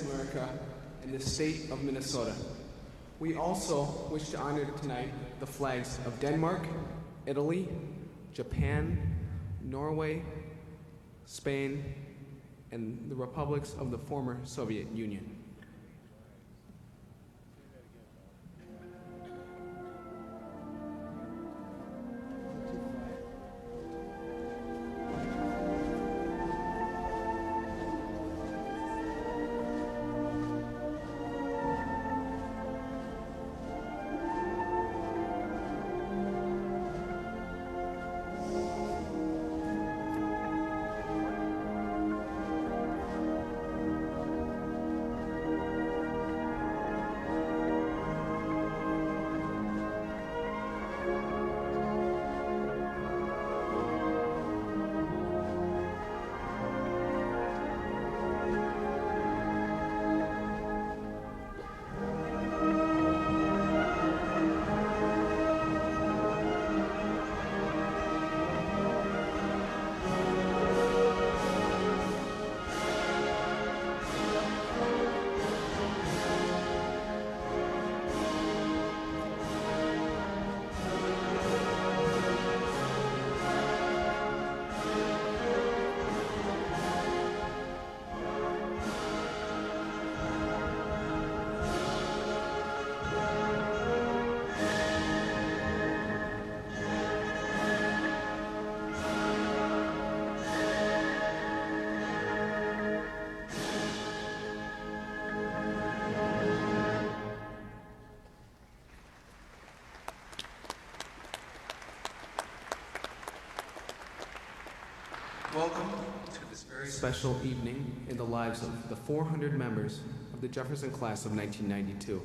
America and the state of Minnesota. We also wish to honor tonight the flags of Denmark, Italy, Japan, Norway, Spain, and the republics of the former Soviet Union. Welcome to this very special evening in the lives of the 400 members of the Jefferson class of 1992.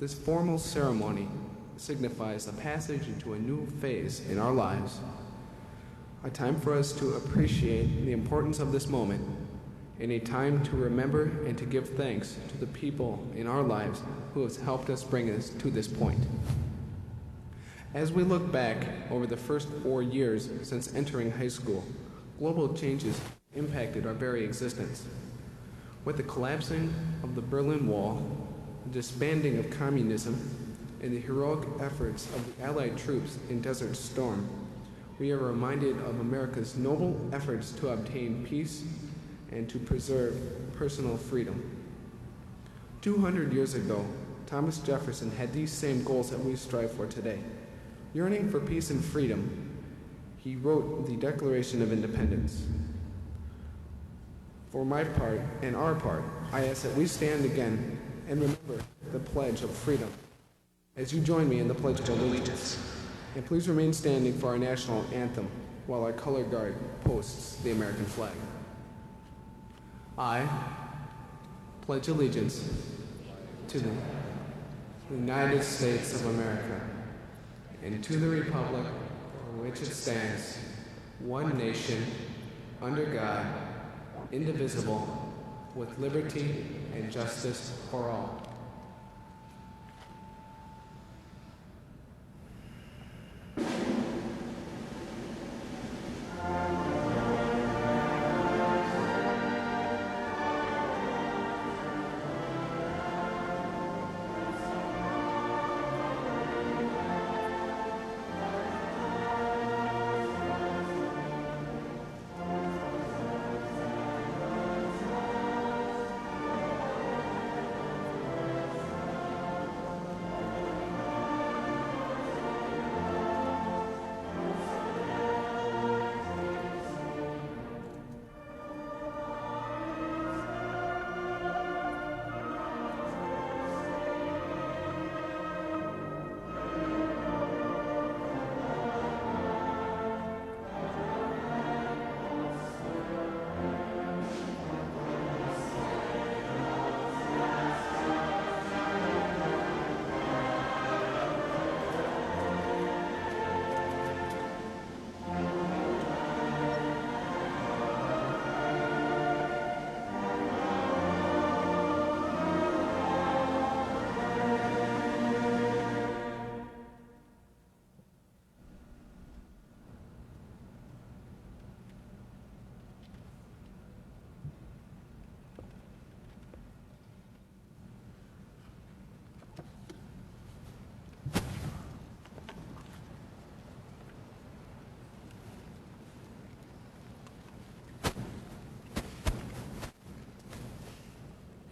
This formal ceremony signifies a passage into a new phase in our lives, a time for us to appreciate the importance of this moment, and a time to remember and to give thanks to the people in our lives who have helped us bring us to this point. As we look back over the first 4 years since entering high school, global changes impacted our very existence. With the collapsing of the Berlin Wall, the disbanding of communism, and the heroic efforts of the Allied troops in Desert Storm, we are reminded of America's noble efforts to obtain peace and to preserve personal freedom. 200 years ago, Thomas Jefferson had these same goals that we strive for today. Yearning for peace and freedom, he wrote the Declaration of Independence. For my part and our part, I ask that we stand again and remember the Pledge of Freedom as you join me in the Pledge of Allegiance. And please remain standing for our national anthem while our color guard posts the American flag. I pledge allegiance to the United States of America and to the republic for which it stands, one nation, under God, indivisible, with liberty and justice for all.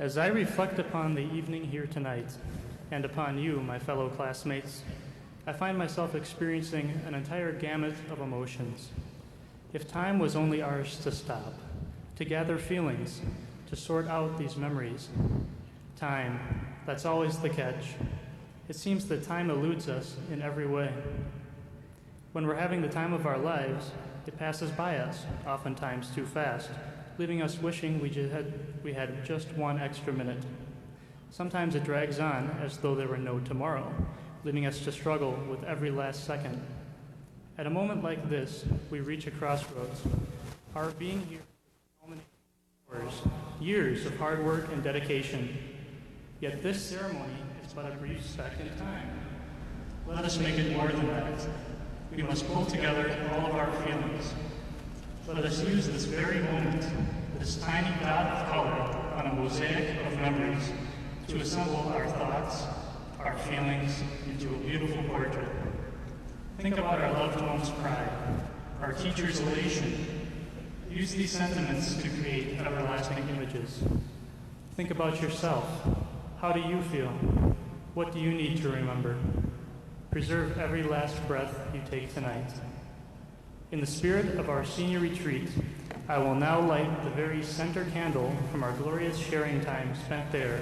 As I reflect upon the evening here tonight, and upon you, my fellow classmates, I find myself experiencing an entire gamut of emotions. If time was only ours to stop, to gather feelings, to sort out these memories. Time, that's always the catch. It seems that time eludes us in every way. When we're having the time of our lives, it passes by us, oftentimes too fast, leaving us wishing we had just one extra minute. Sometimes it drags on as though there were no tomorrow, leaving us to struggle with every last second. At a moment like this, we reach a crossroads. Our being here culminates years of hard work and dedication. Yet this ceremony is but a brief speck in time. Let us make it more than that. We must pull together all of our feelings. Let us use this very moment, this tiny dot of color on a mosaic of memories, to assemble our thoughts, our feelings into a beautiful portrait. Think about our loved ones' pride, our teachers' elation. Use these sentiments to create everlasting images. Think about yourself. How do you feel? What do you need to remember? Preserve every last breath you take tonight. In the spirit of our senior retreat, I will now light the very center candle from our glorious sharing time spent there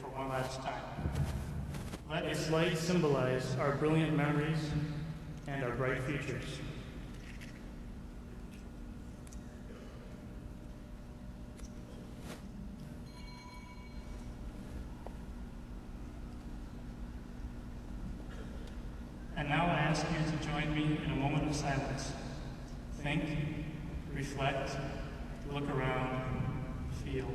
for one last time. Let its light symbolize our brilliant memories and our bright futures. And now I ask you to join me in a moment of silence. Think, reflect, look around, feel.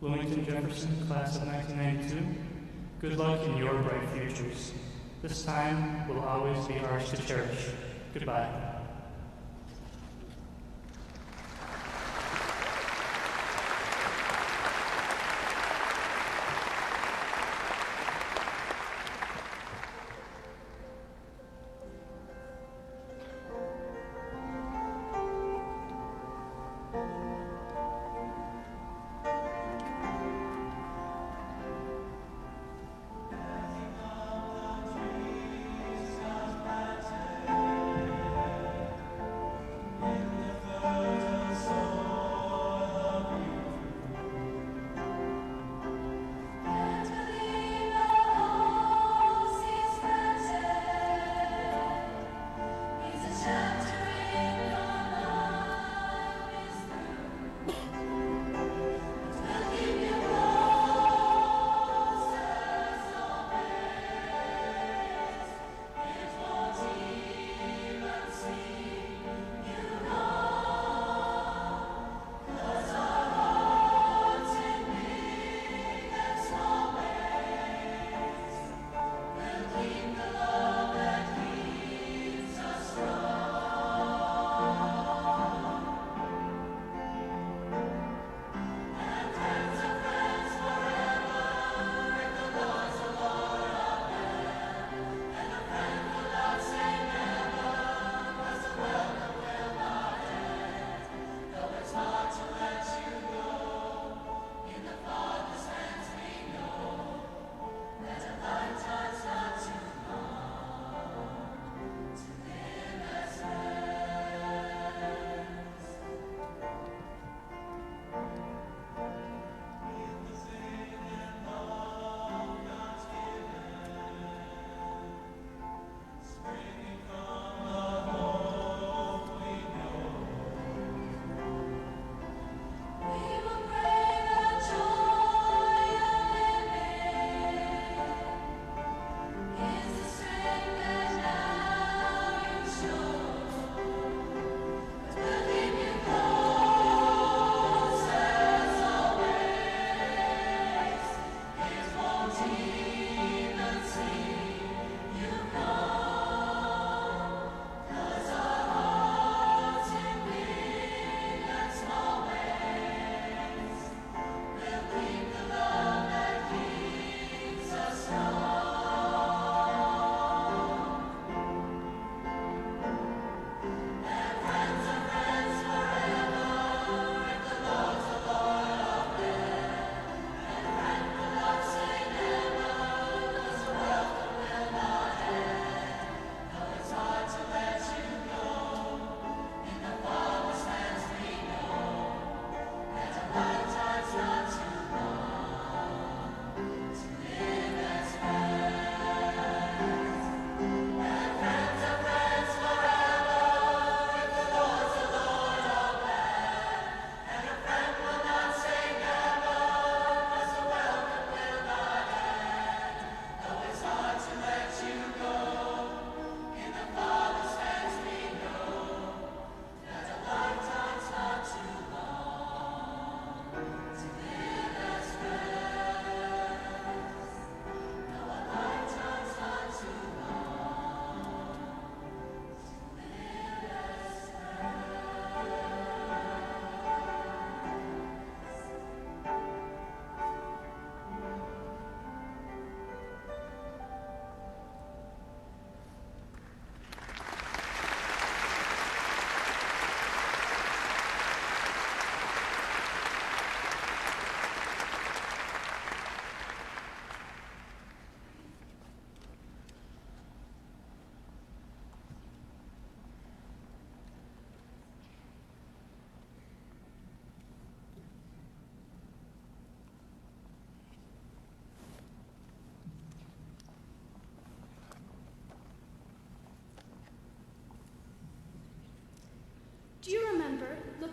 Bloomington Jefferson, class of 1992, good luck in your bright futures. This time will always be ours to cherish. Goodbye.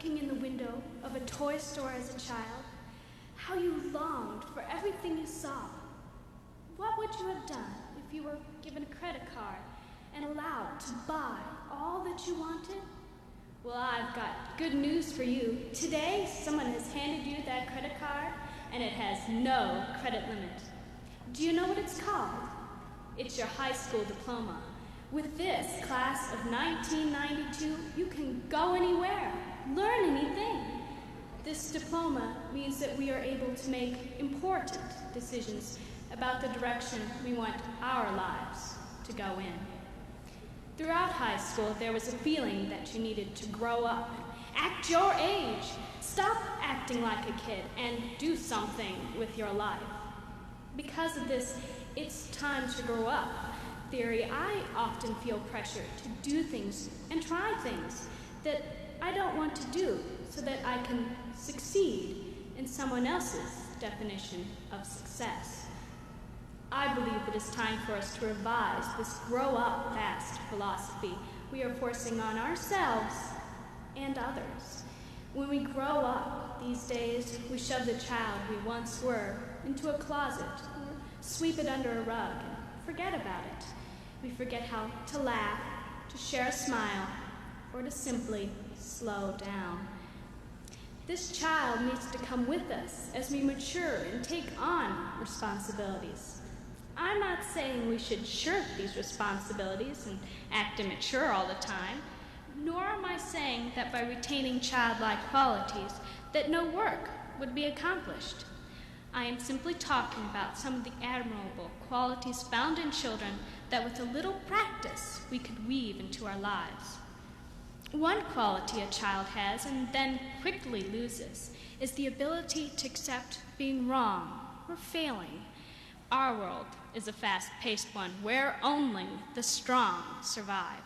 looking in the window of a toy store as a child, how you longed for everything you saw. What would you have done if you were given a credit card and allowed to buy all that you wanted? Well, I've got good news for you. Today, someone has handed you that credit card, and it has no credit limit. Do you know what it's called? It's your high school diploma. With this class of 1992, you can go anywhere, learn anything. This diploma means that we are able to make important decisions about the direction we want our lives to go in. Throughout high school, there was a feeling that you needed to grow up, act your age, stop acting like a kid, and do something with your life. Because of this, it's time to grow up theory, I often feel pressure to do things and try things that I don't want to do so that I can succeed in someone else's definition of success. I believe it is time for us to revise this grow up fast philosophy we are forcing on ourselves and others. When we grow up these days, we shove the child we once were into a closet or sweep it under a rug and forget about it. We forget how to laugh, to share a smile, or to simply slow down. This child needs to come with us as we mature and take on responsibilities. I'm not saying we should shirk these responsibilities and act immature all the time, nor am I saying that by retaining childlike qualities that no work would be accomplished. I am simply talking about some of the admirable qualities found in children that with a little practice we could weave into our lives. One quality a child has and then quickly loses is the ability to accept being wrong or failing. Our world is a fast-paced one where only the strong survive.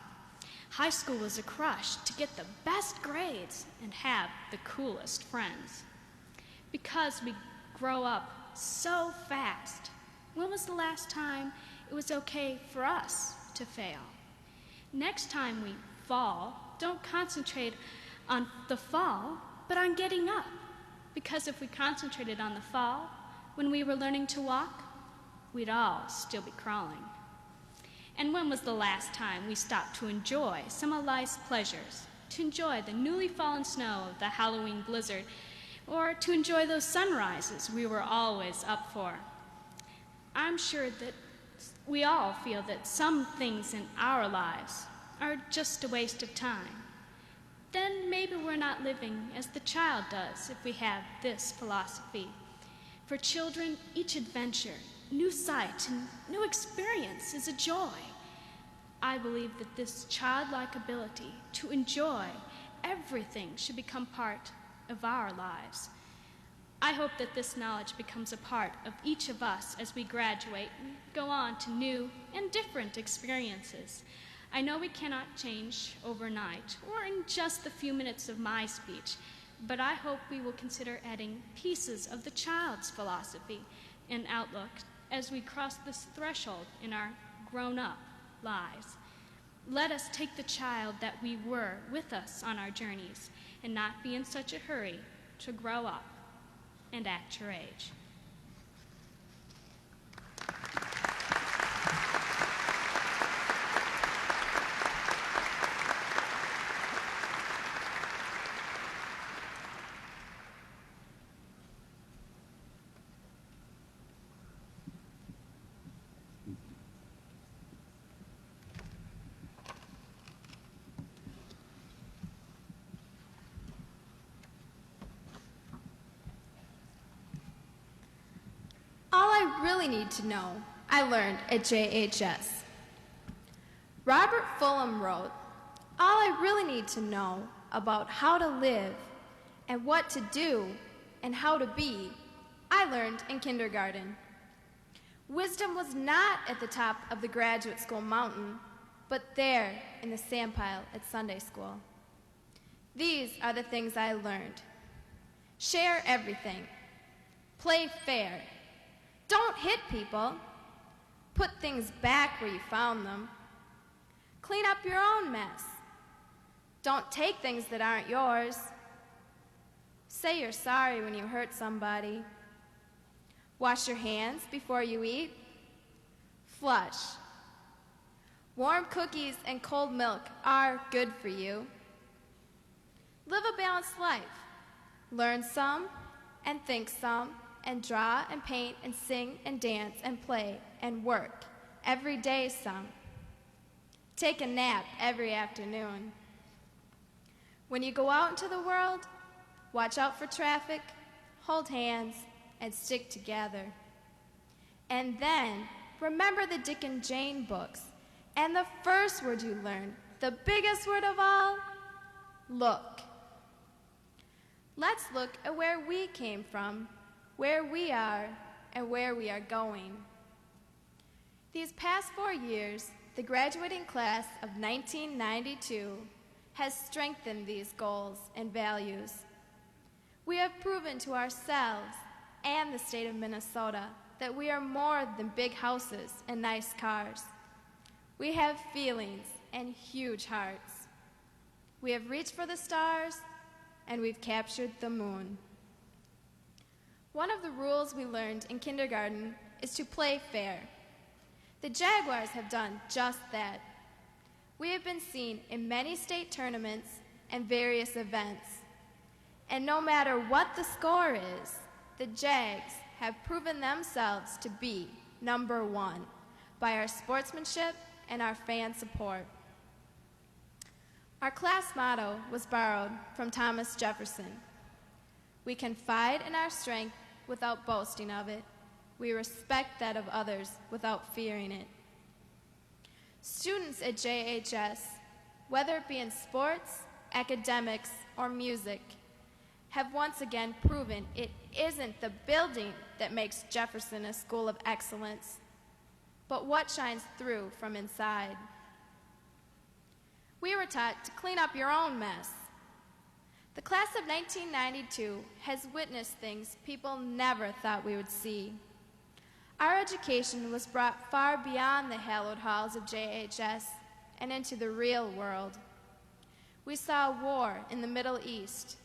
High school is a crush to get the best grades and have the coolest friends. Because we grow up so fast, when was the last time it was okay for us to fail? Next time we fall, don't concentrate on the fall, but on getting up. Because if we concentrated on the fall, when we were learning to walk, we'd all still be crawling. And when was the last time we stopped to enjoy some of life's pleasures, to enjoy the newly fallen snow of the Halloween blizzard, or to enjoy those sunrises we were always up for? I'm sure that we all feel that some things in our lives are just a waste of time. Then maybe we're not living as the child does if we have this philosophy. For children, each adventure, new sight, and new experience is a joy. I believe that this childlike ability to enjoy everything should become part of our lives. I hope that this knowledge becomes a part of each of us as we graduate and go on to new and different experiences. I know we cannot change overnight or in just the few minutes of my speech, but I hope we will consider adding pieces of the child's philosophy and outlook as we cross this threshold in our grown-up lives. Let us take the child that we were with us on our journeys and not be in such a hurry to grow up and act your age. Really need to know, I learned at JHS. Robert Fulham wrote, "All I really need to know about how to live and what to do and how to be, I learned in kindergarten." Wisdom was not at the top of the graduate school mountain, but there in the sandpile at Sunday school. These are the things I learned. Share everything. Play fair. Don't hit people. Put things back where you found them. Clean up your own mess. Don't take things that aren't yours. Say you're sorry when you hurt somebody. Wash your hands before you eat. Flush. Warm cookies and cold milk are good for you. Live a balanced life. Learn some and think some and draw and paint and sing and dance and play and work every day some. Take a nap every afternoon. When you go out into the world, watch out for traffic, hold hands, and stick together. And then remember the Dick and Jane books, and the first word you learn, the biggest word of all, look. Let's look at where we came from, where we are, and where we are going. These past 4 years, the graduating class of 1992 has strengthened these goals and values. We have proven to ourselves and the state of Minnesota that we are more than big houses and nice cars. We have feelings and huge hearts. We have reached for the stars, and we've captured the moon. One of the rules we learned in kindergarten is to play fair. The Jaguars have done just that. We have been seen in many state tournaments and various events. And no matter what the score is, the Jags have proven themselves to be number one by our sportsmanship and our fan support. Our class motto was borrowed from Thomas Jefferson. We confide in our strength without boasting of it. We respect that of others without fearing it. Students at JHS, whether it be in sports, academics, or music, have once again proven it isn't the building that makes Jefferson a school of excellence, but what shines through from inside. We were taught to clean up your own mess. The class of 1992 has witnessed things people never thought we would see. Our education was brought far beyond the hallowed halls of JHS and into the real world. We saw war in the Middle East,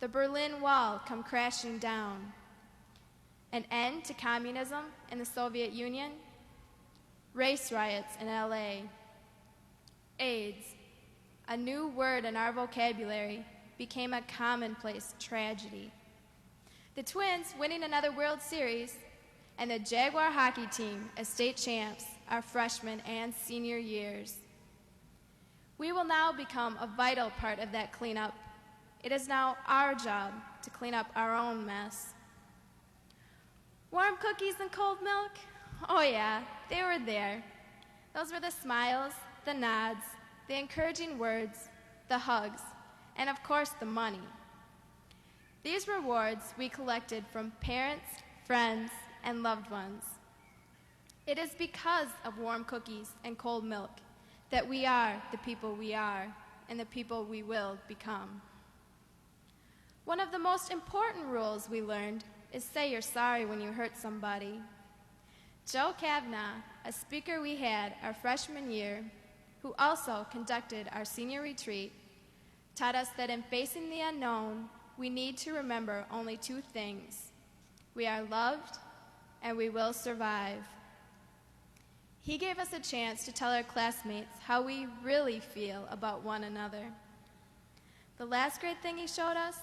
the Berlin Wall come crashing down, an end to communism in the Soviet Union, race riots in LA, AIDS, a new word in our vocabulary, became a commonplace tragedy. The Twins winning another World Series, and the Jaguar hockey team as state champs our freshman and senior years. We will now become a vital part of that cleanup. It is now our job to clean up our own mess. Warm cookies and cold milk? Oh yeah, they were there. Those were the smiles, the nods, the encouraging words, the hugs, and of course the money. These rewards we collected from parents, friends, and loved ones. It is because of warm cookies and cold milk that we are the people we are and the people we will become. One of the most important rules we learned is say you're sorry when you hurt somebody. Joe Kavanaugh, a speaker we had our freshman year, who also conducted our senior retreat, taught us that in facing the unknown, we need to remember only two things. We are loved, and we will survive. He gave us a chance to tell our classmates how we really feel about one another. The last great thing he showed us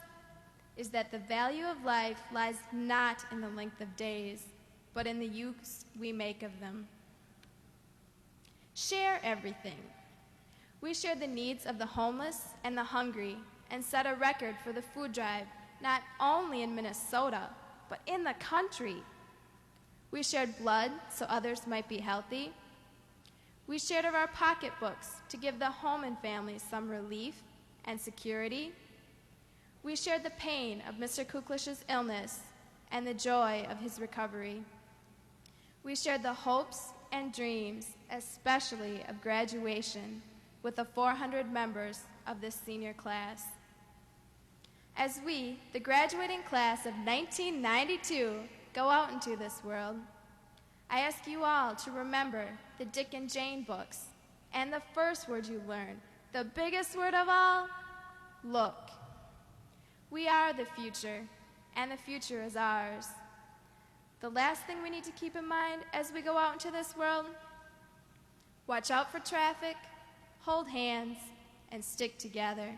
is that the value of life lies not in the length of days, but in the use we make of them. Share everything. We shared the needs of the homeless and the hungry and set a record for the food drive, not only in Minnesota, but in the country. We shared blood so others might be healthy. We shared of our pocketbooks to give the Holman family some relief and security. We shared the pain of Mr. Kuklish's illness and the joy of his recovery. We shared the hopes and dreams, especially of graduation, with the 400 members of this senior class. As we, the graduating class of 1992, go out into this world, I ask you all to remember the Dick and Jane books and the first word you learn, the biggest word of all, look. We are the future, and the future is ours. The last thing we need to keep in mind as we go out into this world, watch out for traffic, hold hands, and stick together.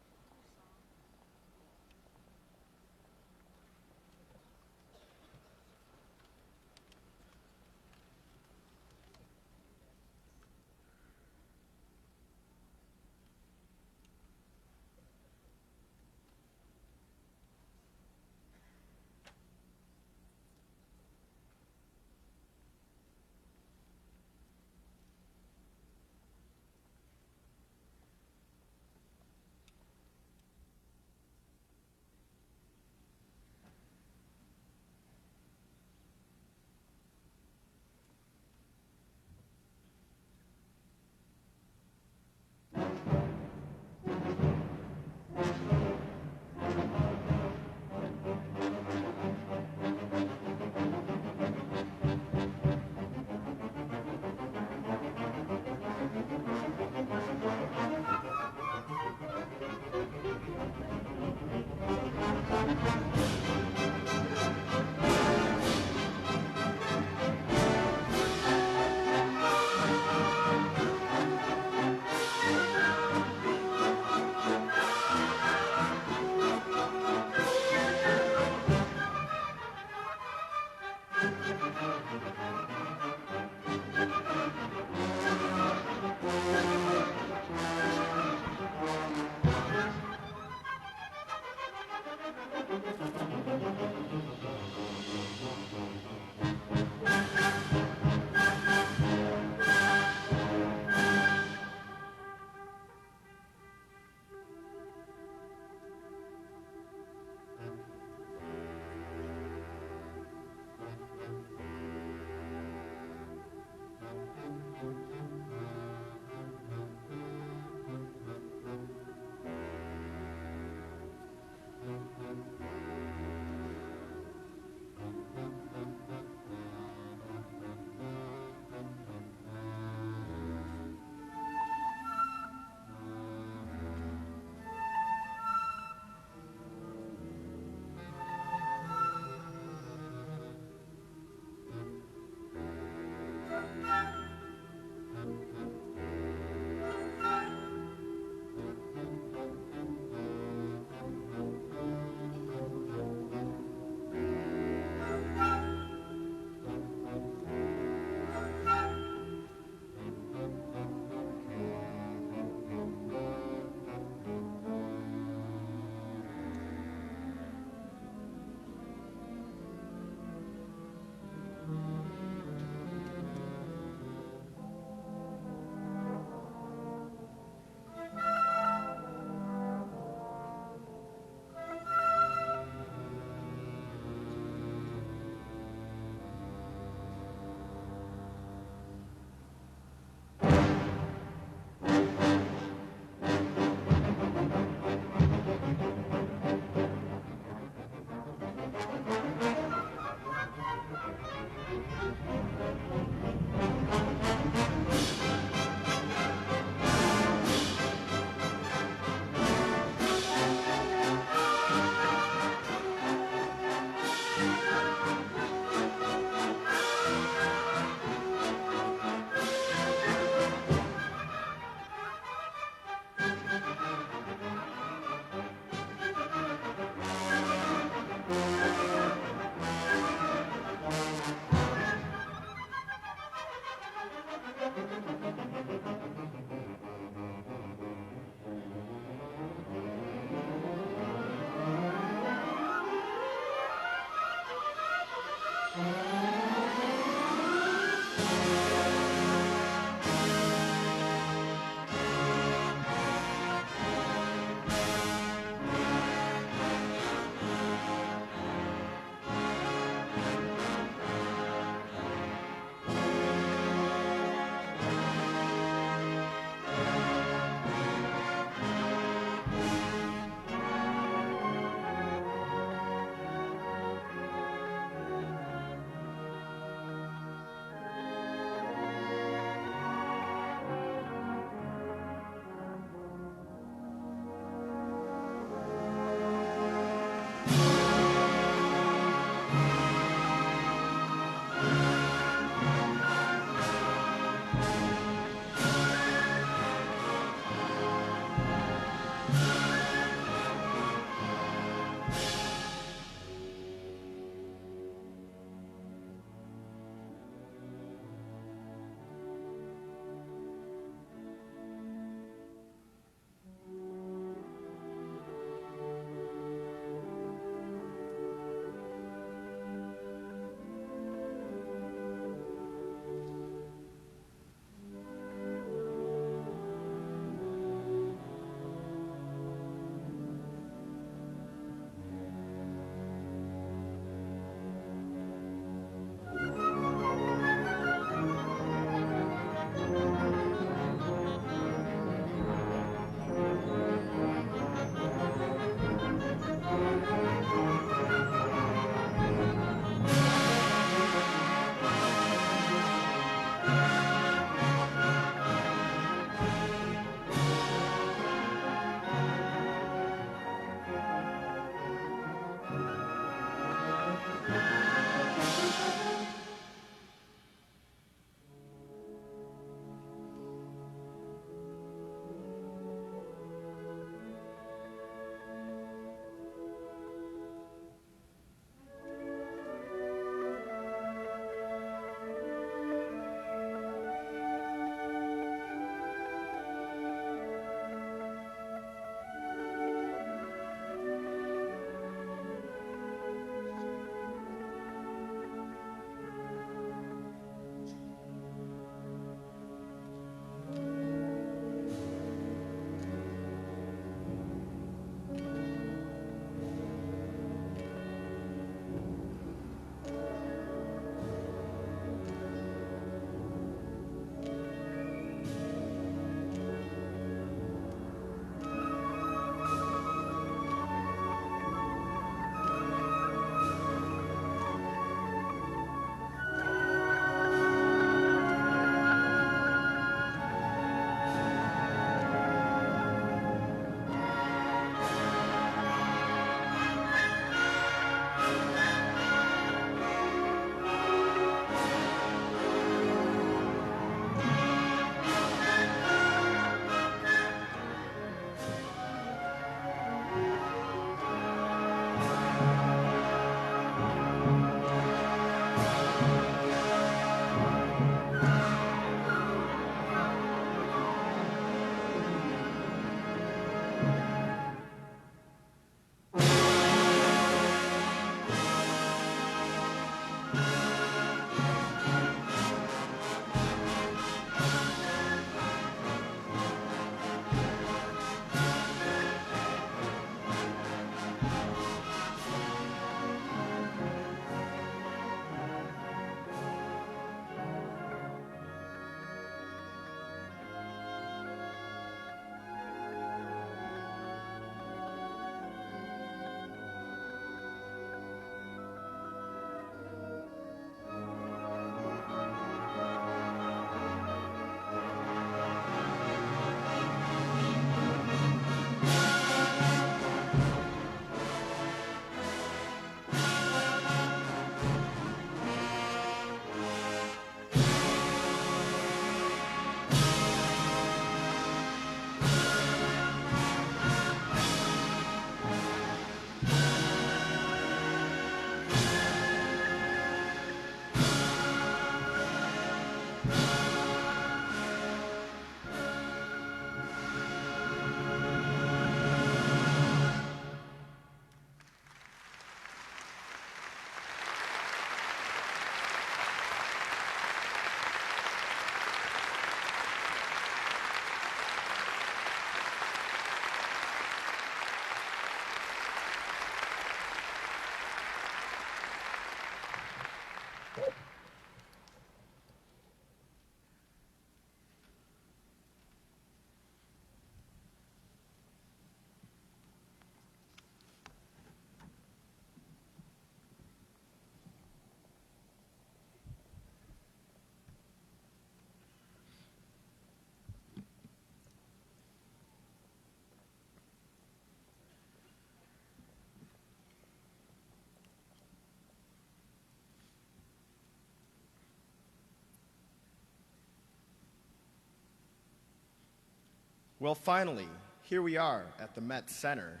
Well, finally, here we are at the Met Center.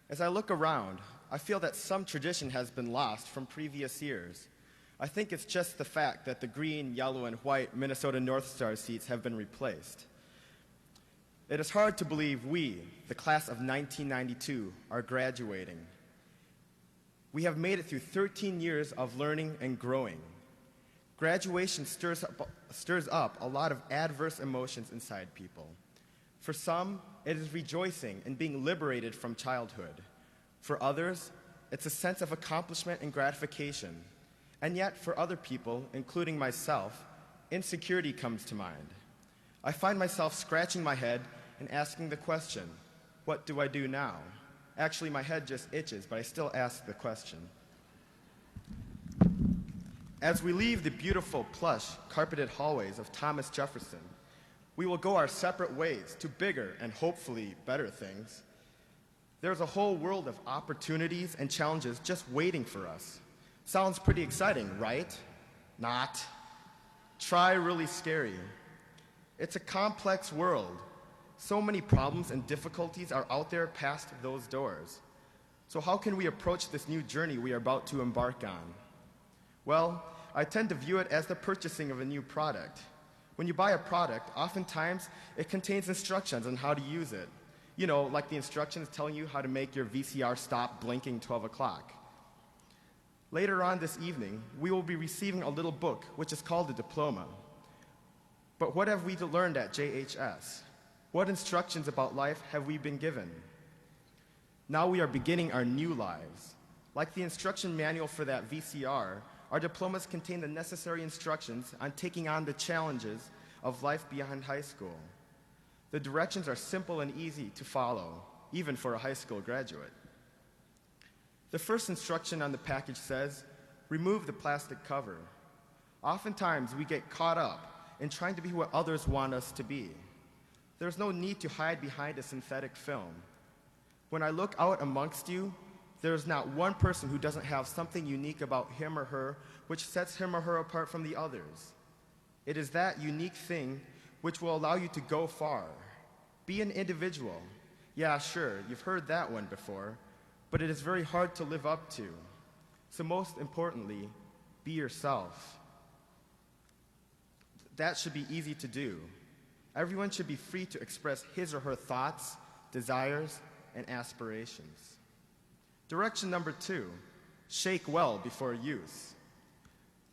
As I look around, I feel that some tradition has been lost from previous years. I think it's just the fact that the green, yellow, and white Minnesota North Star seats have been replaced. It is hard to believe we, the class of 1992, are graduating. We have made it through 13 years of learning and growing. Graduation stirs up a lot of adverse emotions inside people. For some, it is rejoicing and being liberated from childhood. For others, it's a sense of accomplishment and gratification. And yet, for other people, including myself, insecurity comes to mind. I find myself scratching my head and asking the question, what do I do now? Actually, my head just itches, but I still ask the question. As we leave the beautiful, plush, carpeted hallways of Thomas Jefferson, we will go our separate ways to bigger and hopefully better things. There's a whole world of opportunities and challenges just waiting for us. Sounds pretty exciting, right? Not. Try really scary. It's a complex world. So many problems and difficulties are out there past those doors. So how can we approach this new journey we are about to embark on? Well, I tend to view it as the purchasing of a new product. When you buy a product, oftentimes it contains instructions on how to use it. You know, like the instructions telling you how to make your VCR stop blinking 12 o'clock. Later on this evening, we will be receiving a little book, which is called a diploma. But what have we learned at JHS? What instructions about life have we been given? Now we are beginning our new lives. Like the instruction manual for that VCR, our diplomas contain the necessary instructions on taking on the challenges of life beyond high school. The directions are simple and easy to follow, even for a high school graduate. The first instruction on the package says, remove the plastic cover. Oftentimes, we get caught up in trying to be what others want us to be. There's no need to hide behind a synthetic film. When I look out amongst you, there is not one person who doesn't have something unique about him or her which sets him or her apart from the others. It is that unique thing which will allow you to go far. Be an individual. Yeah, sure, you've heard that one before, but it is very hard to live up to. So most importantly, be yourself. That should be easy to do. Everyone should be free to express his or her thoughts, desires, and aspirations. Direction number 2, shake well before use.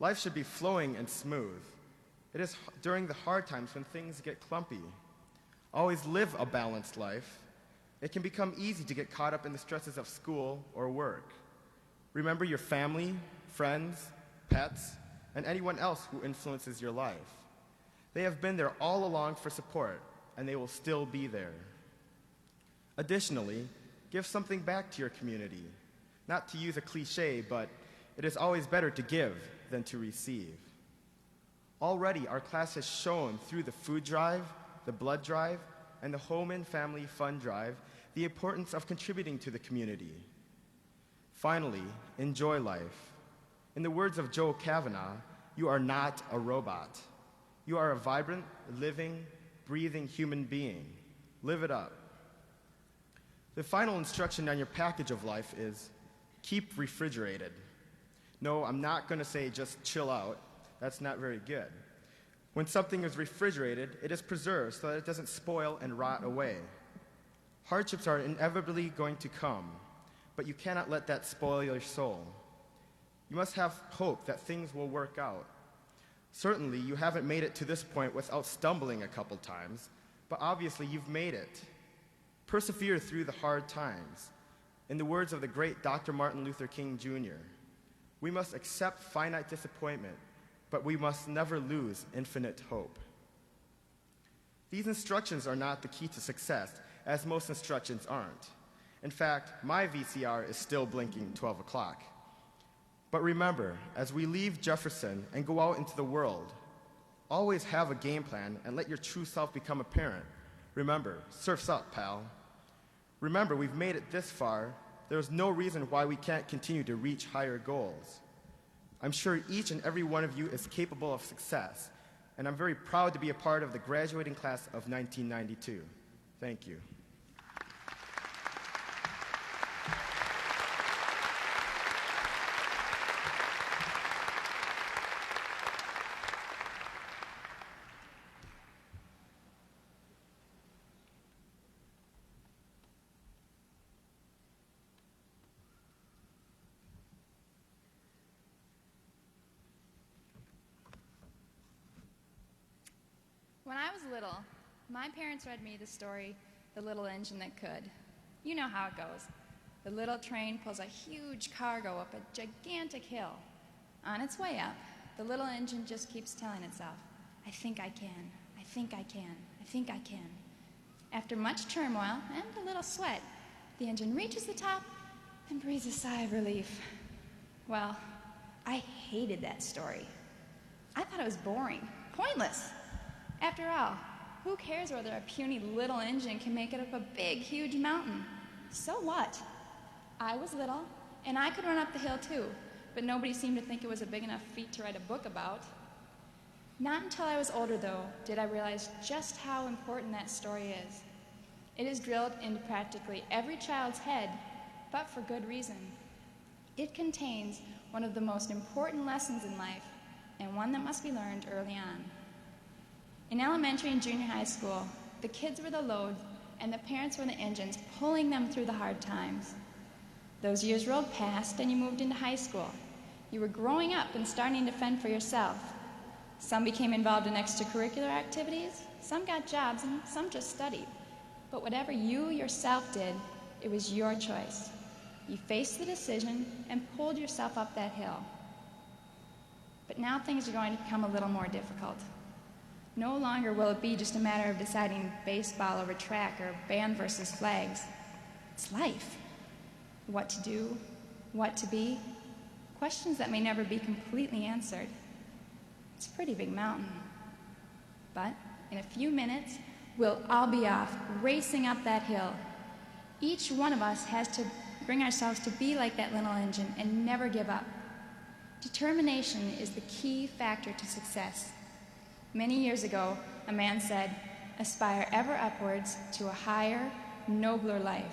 Life should be flowing and smooth. It is during the hard times when things get clumpy. Always live a balanced life. It can become easy to get caught up in the stresses of school or work. Remember your family, friends, pets, and anyone else who influences your life. They have been there all along for support, and they will still be there. Additionally, give something back to your community. Not to use a cliche, but it is always better to give than to receive. Already, our class has shown through the food drive, the blood drive, and the home and family fun drive the importance of contributing to the community. Finally, enjoy life. In the words of Joe Kavanaugh, you are not a robot. You are a vibrant, living, breathing human being. Live it up. The final instruction on your package of life is keep refrigerated. No, I'm not going to say just chill out. That's not very good. When something is refrigerated, it is preserved so that it doesn't spoil and rot away. Hardships are inevitably going to come, but you cannot let that spoil your soul. You must have hope that things will work out. Certainly, you haven't made it to this point without stumbling a couple times, but obviously you've made it. Persevere through the hard times. In the words of the great Dr. Martin Luther King Jr., we must accept finite disappointment, but we must never lose infinite hope. These instructions are not the key to success, as most instructions aren't. In fact, my VCR is still blinking 12 o'clock. But remember, as we leave Jefferson and go out into the world, always have a game plan and let your true self become apparent. Remember, surf's up, pal. Remember, we've made it this far. There's no reason why we can't continue to reach higher goals. I'm sure each and every one of you is capable of success, and I'm very proud to be a part of the graduating class of 1992. Thank you. When I was little, my parents read me the story, The Little Engine That Could. You know how it goes. The little train pulls a huge cargo up a gigantic hill. On its way up, the little engine just keeps telling itself, I think I can, I think I can, I think I can. After much turmoil and a little sweat, the engine reaches the top and breathes a sigh of relief. Well, I hated that story. I thought it was boring, pointless. After all, who cares whether a puny little engine can make it up a big, huge mountain? So what? I was little, and I could run up the hill too, but nobody seemed to think it was a big enough feat to write a book about. Not until I was older, though, did I realize just how important that story is. It is drilled into practically every child's head, but for good reason. It contains one of the most important lessons in life, and one that must be learned early on. In elementary and junior high school, the kids were the load and the parents were the engines pulling them through the hard times. Those years rolled past and you moved into high school. You were growing up and starting to fend for yourself. Some became involved in extracurricular activities, some got jobs, and some just studied. But whatever you yourself did, it was your choice. You faced the decision and pulled yourself up that hill. But now things are going to become a little more difficult. No longer will it be just a matter of deciding baseball over track or band versus flags. It's life. What to do, what to be, questions that may never be completely answered. It's a pretty big mountain. But in a few minutes, we'll all be off, racing up that hill. Each one of us has to bring ourselves to be like that little engine and never give up. Determination is the key factor to success. Many years ago, a man said, "Aspire ever upwards to a higher, nobler life."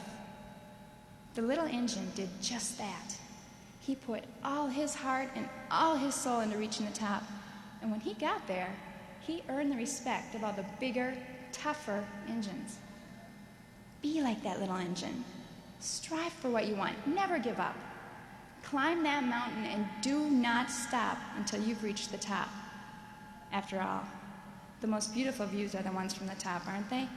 The little engine did just that. He put all his heart and all his soul into reaching the top. And when he got there, he earned the respect of all the bigger, tougher engines. Be like that little engine. Strive for what you want. Never give up. Climb that mountain and do not stop until you've reached the top. After all, the most beautiful views are the ones from the top, aren't they?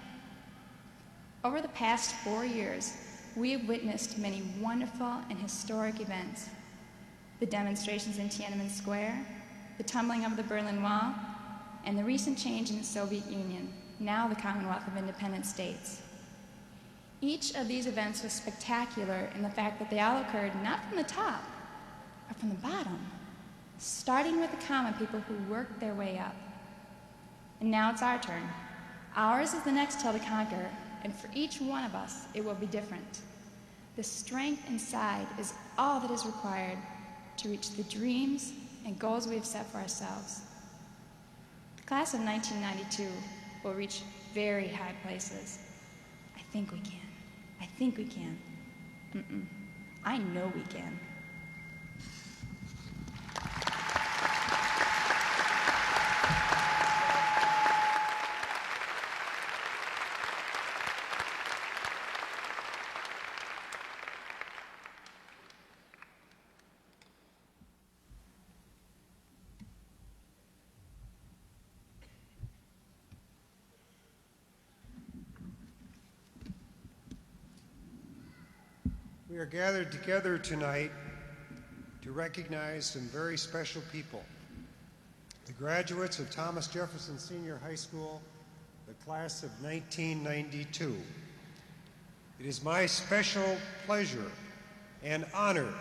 Over the past 4 years, we have witnessed many wonderful and historic events. The demonstrations in Tiananmen Square, the tumbling of the Berlin Wall, and the recent change in the Soviet Union, now the Commonwealth of Independent States. Each of these events was spectacular in the fact that they all occurred not from the top, but from the bottom, starting with the common people who worked their way up. And now it's our turn. Ours is the next hill to conquer, and for each one of us, it will be different. The strength inside is all that is required to reach the dreams and goals we have set for ourselves. The class of 1992 will reach very high places. I think we can. I think we can. I know we can. We are gathered together tonight to recognize some very special people. The graduates of Thomas Jefferson Senior High School, the class of 1992. It is my special pleasure and honor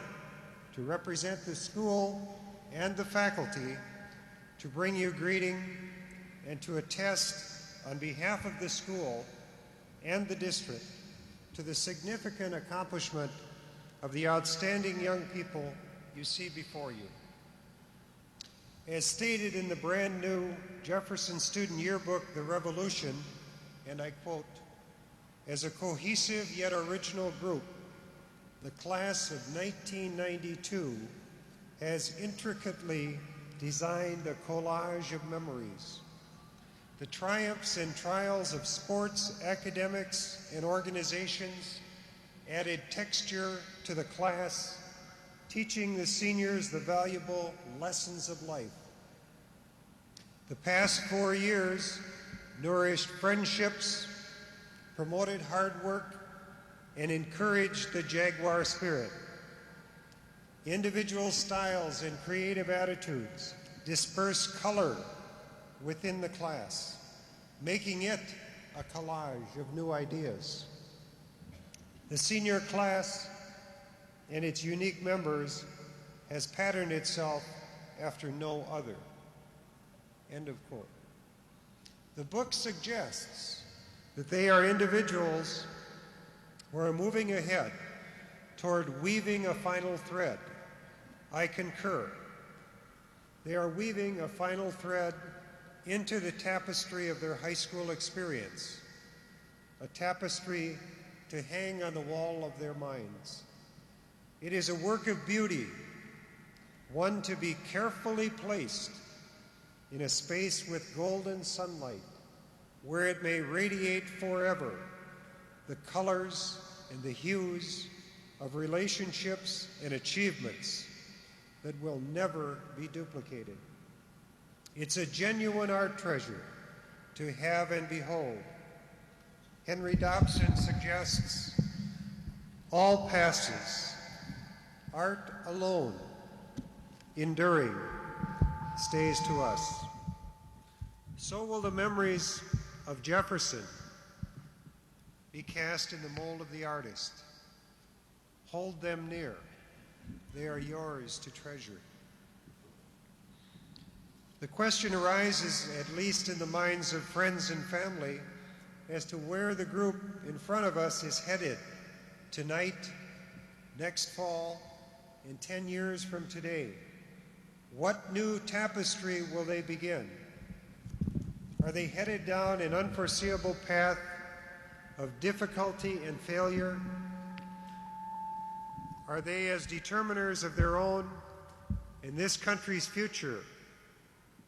to represent the school and the faculty to bring you greeting and to attest on behalf of the school and the district to the significant accomplishment of the outstanding young people you see before you. As stated in the brand new Jefferson Student Yearbook, The Revolution, and I quote, As a cohesive yet original group, the class of 1992 has intricately designed a collage of memories. The triumphs and trials of sports, academics, and organizations added texture to the class, teaching the seniors the valuable lessons of life. The past 4 years nourished friendships, promoted hard work, and encouraged the Jaguar spirit. Individual styles and creative attitudes disperse color within the class, making it a collage of new ideas. The senior class and its unique members has patterned itself after no other. End of quote. The book suggests that they are individuals who are moving ahead toward weaving a final thread. I concur. They are weaving a final thread into the tapestry of their high school experience, a tapestry to hang on the wall of their minds. It is a work of beauty, one to be carefully placed in a space with golden sunlight, where it may radiate forever the colors and the hues of relationships and achievements that will never be duplicated. It's a genuine art treasure to have and behold. Henry Dobson suggests all passes, art alone, enduring, stays to us. So will the memories of Jefferson be cast in the mold of the artist. Hold them near. They are yours to treasure. The question arises, at least in the minds of friends and family, as to where the group in front of us is headed tonight, next fall, and 10 years from today. What new tapestry will they begin? Are they headed down an unforeseeable path of difficulty and failure? Are they, as determiners of their own and this country's future,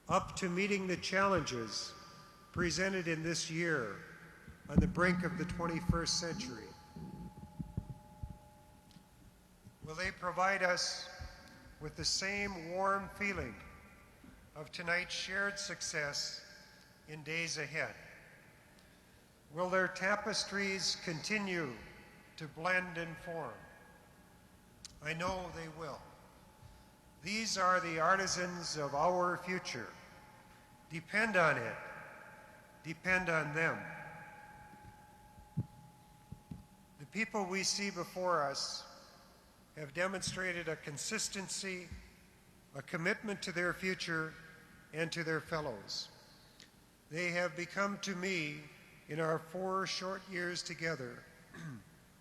up to meeting the challenges presented in this year on the brink of the 21st century? Will they provide us with the same warm feeling of tonight's shared success in days ahead? Will their tapestries continue to blend and form? I know they will. These are the artisans of our future. Depend on it. Depend on them. The people we see before us have demonstrated a consistency, a commitment to their future and to their fellows. They have become to me, in our 4 short years together,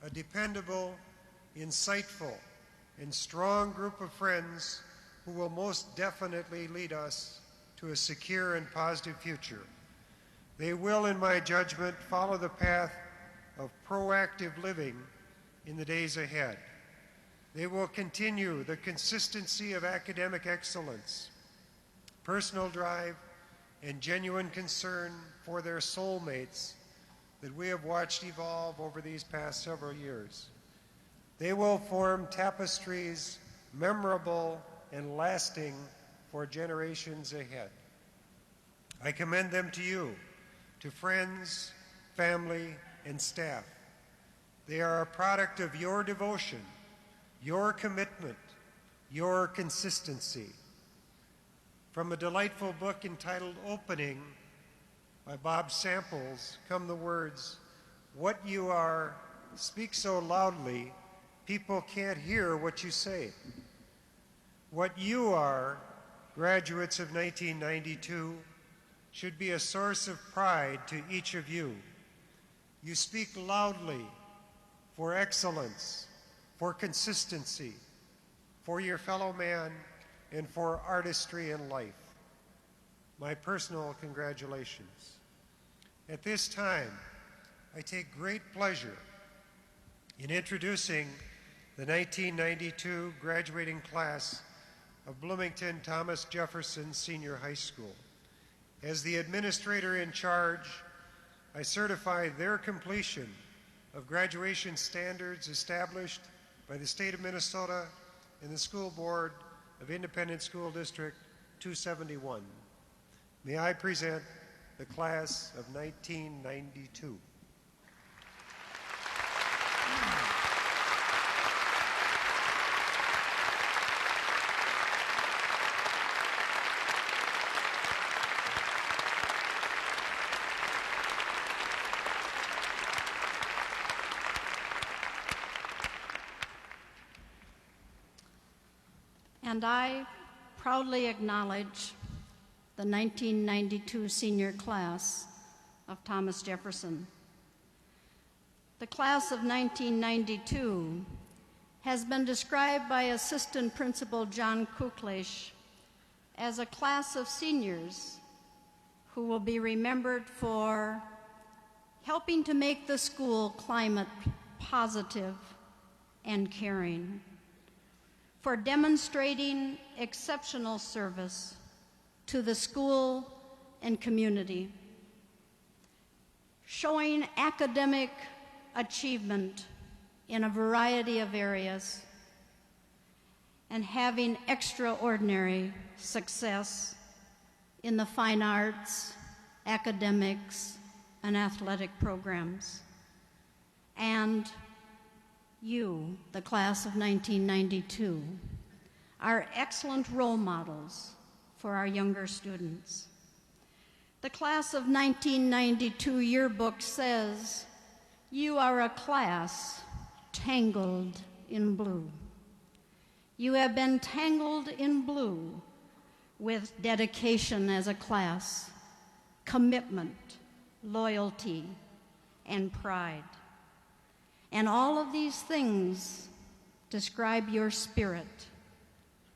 a dependable, insightful, and strong group of friends who will most definitely lead us to a secure and positive future. They will, in my judgment, follow the path of proactive living in the days ahead. They will continue the consistency of academic excellence, personal drive, and genuine concern for their soulmates that we have watched evolve over these past several years. They will form tapestries memorable and lasting for generations ahead. I commend them to you, to friends, family, and staff. They are a product of your devotion, your commitment, your consistency. From a delightful book entitled Opening by Bob Samples come the words, "What you are, speak so loudly, people can't hear what you say." What you are, graduates of 1992, should be a source of pride to each of you. You speak loudly for excellence, for consistency, for your fellow man, and for artistry in life. My personal congratulations. At this time, I take great pleasure in introducing the 1992 graduating class of Bloomington Thomas Jefferson Senior High School. As the administrator in charge, I certify their completion of graduation standards established by the state of Minnesota and the School Board of Independent School District 271. May I present the class of 1992. And I proudly acknowledge the 1992 senior class of Thomas Jefferson. The class of 1992 has been described by Assistant Principal John Kuklish as a class of seniors who will be remembered for helping to make the school climate positive and caring, for demonstrating exceptional service to the school and community, showing academic achievement in a variety of areas, and having extraordinary success in the fine arts, academics, and athletic programs. And you, the class of 1992, are excellent role models for our younger students. The class of 1992 yearbook says, "You are a class tangled in blue." You have been tangled in blue with dedication as a class, commitment, loyalty, and pride. And all of these things describe your spirit.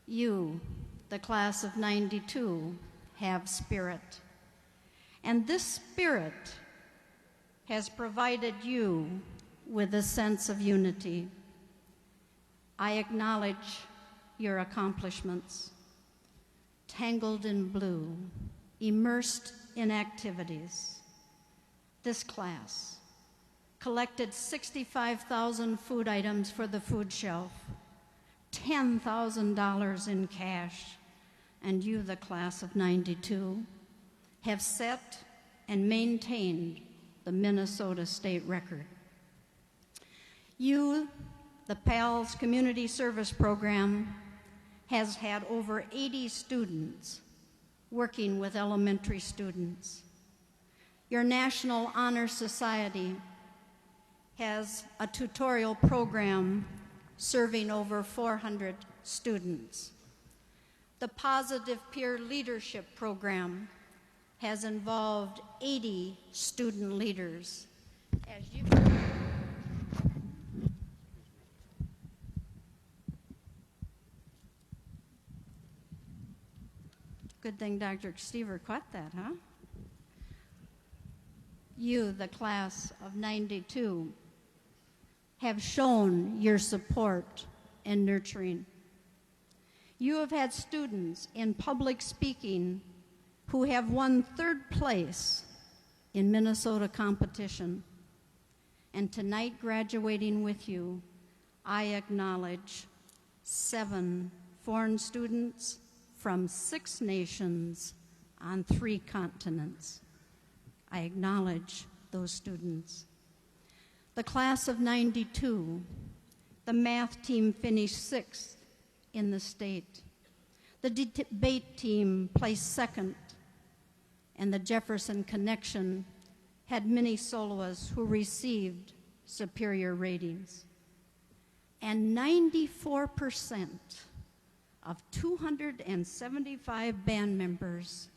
You, the class of 92, have spirit. And this spirit has provided you with a sense of unity. I acknowledge your accomplishments. Tangled in blue, immersed in activities. This class collected 65,000 food items for the food shelf, $10,000 in cash, and you, the class of 92, have set and maintained the Minnesota state record. You, the PALS Community Service Program, has had over 80 students working with elementary students. Your National Honor Society has a tutorial program serving over 400 students. The Positive Peer Leadership Program has involved 80 student leaders. As you Good thing Dr. Stever caught that, huh? You, the class of 92, have shown your support and nurturing. You have had students in public speaking who have won 3rd place in Minnesota competition. And tonight, graduating with you, I acknowledge 7 foreign students from 6 nations on 3 continents. I acknowledge those students. The class of 92, the math team finished 6th in the state. The debate team placed 2nd, and the Jefferson Connection had many soloists who received superior ratings. And 94% of 275 band members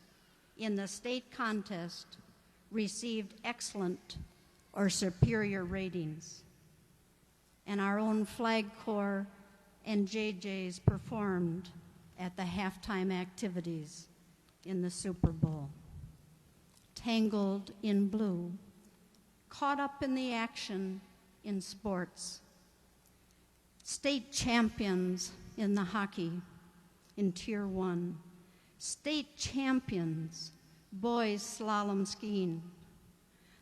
in the state contest received excellent or superior ratings. And our own Flag Corps and JJs performed at the halftime activities in the Super Bowl. Tangled in blue, caught up in the action in sports. State champions in the hockey in Tier 1. State champions, boys slalom skiing.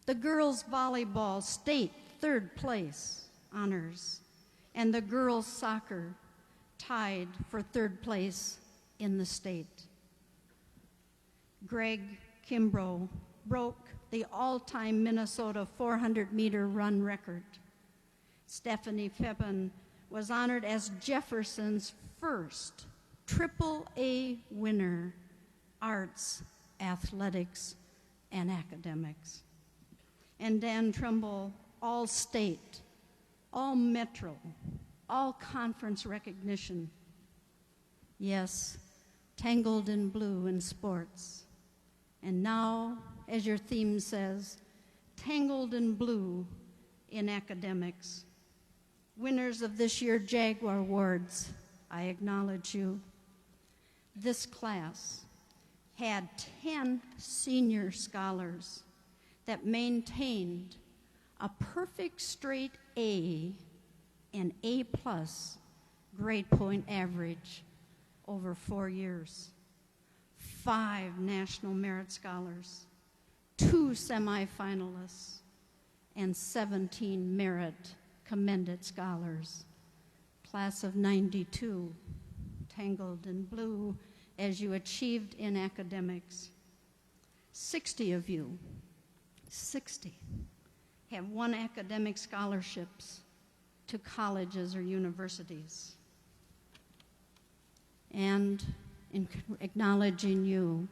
The girls volleyball state third place honors, and the girls soccer tied for third place in the state. Greg Kimbrough broke the all-time Minnesota 400-meter run record. Stephanie Pippen was honored as Jefferson's first AAA winner, arts, athletics, and academics. And Dan Trumbull, all state, all metro, all conference recognition. Yes, tangled in blue in sports. And now, as your theme says, tangled in blue in academics. Winners of this year's Jaguar Awards, I acknowledge you. This class had 10 senior scholars that maintained a perfect straight A and A+ grade point average over 4 years. 5 National Merit Scholars, 2 semifinalists, and 17 Merit Commended Scholars. Class of '92, tangled in blue as you achieved in academics. 60 of you, 60, have won academic scholarships to colleges or universities. And in acknowledging you,